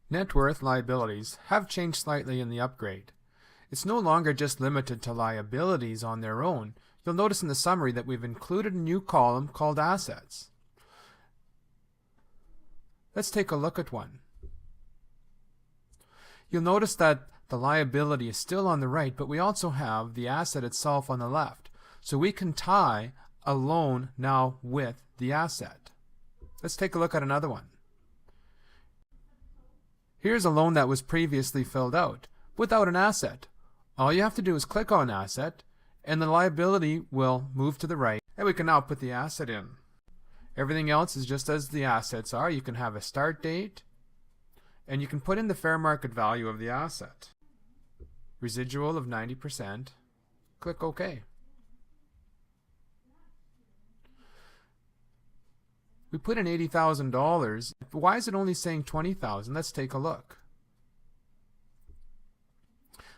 Net worth liabilities have changed slightly in the upgrade. It's no longer just limited to liabilities on their own. You'll notice in the summary that we've included a new column called assets. Let's take a look at one. You'll notice that the liability is still on the right, but we also have the asset itself on the left. So we can tie a loan now with the asset. Let's take a look at another one. Here's a loan that was previously filled out without an asset. All you have to do is click on asset and the liability will move to the right, and we can now put the asset in. Everything else is just as the assets are. You can have a start date and you can put in the fair market value of the asset. Residual of 90%. Click OK. We put in $80,000. Why is it only saying $20,000? Let's take a look.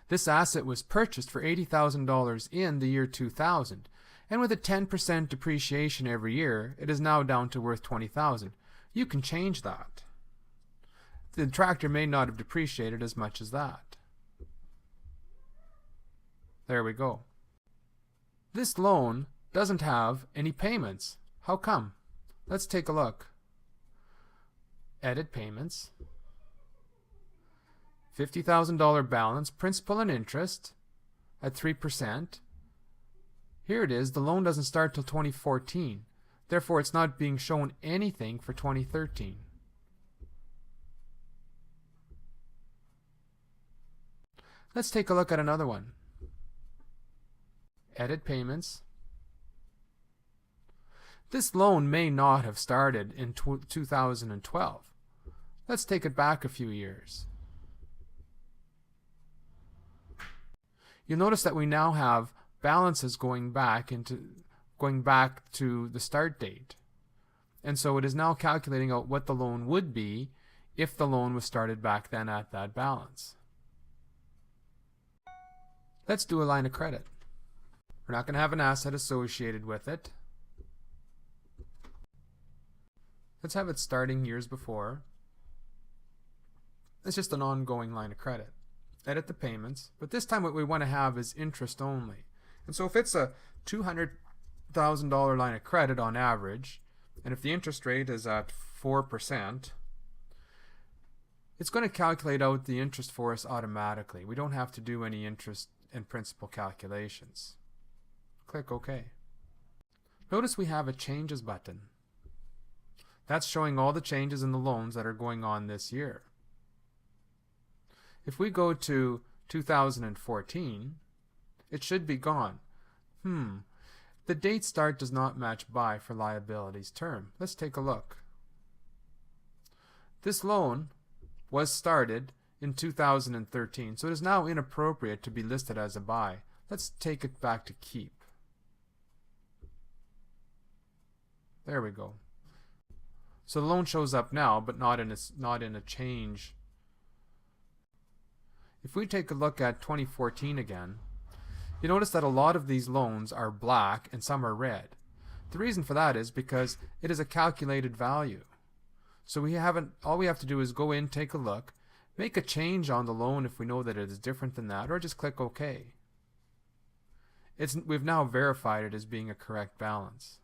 This asset was purchased for $80,000 in the year 2000, and with a 10% depreciation every year, it is now down to worth $20,000. You can change that. The tractor may not have depreciated as much as that. There we go. This loan doesn't have any payments. How come? Let's take a look. Edit payments. $50,000 balance, principal and interest at 3%. Here it is. The loan doesn't start till 2014. Therefore, it's not being shown anything for 2013. Let's take a look at another one. Edit payments. This loan may not have started in 2012. Let's take it back a few years. You'll notice that we now have balances going back to the start date. And so it is now calculating out what the loan would be if the loan was started back then at that balance. Let's do a line of credit. We're not going to have an asset associated with it. Let's have it starting years before. It's just an ongoing line of credit. Edit the payments, but this time what we want to have is interest only. And so if it's a $200,000 line of credit on average, and if the interest rate is at 4%, it's going to calculate out the interest for us automatically. We don't have to do any interest and principal calculations. Click OK. Notice we have a Changes button. That's showing all the changes in the loans that are going on this year. If we go to 2014, it should be gone. The date start does not match buy for liabilities term. Let's take a look. This loan was started in 2013, so it is now inappropriate to be listed as a buy. Let's take it back to keep. There we go. So the loan shows up now, but not in a change. If we take a look at 2014 again, you notice that a lot of these loans are black and some are red. The reason for that is because it is a calculated value. So all we have to do is go in, take a look, make a change on the loan if we know that it is different than that, or just click OK. We've now verified it as being a correct balance.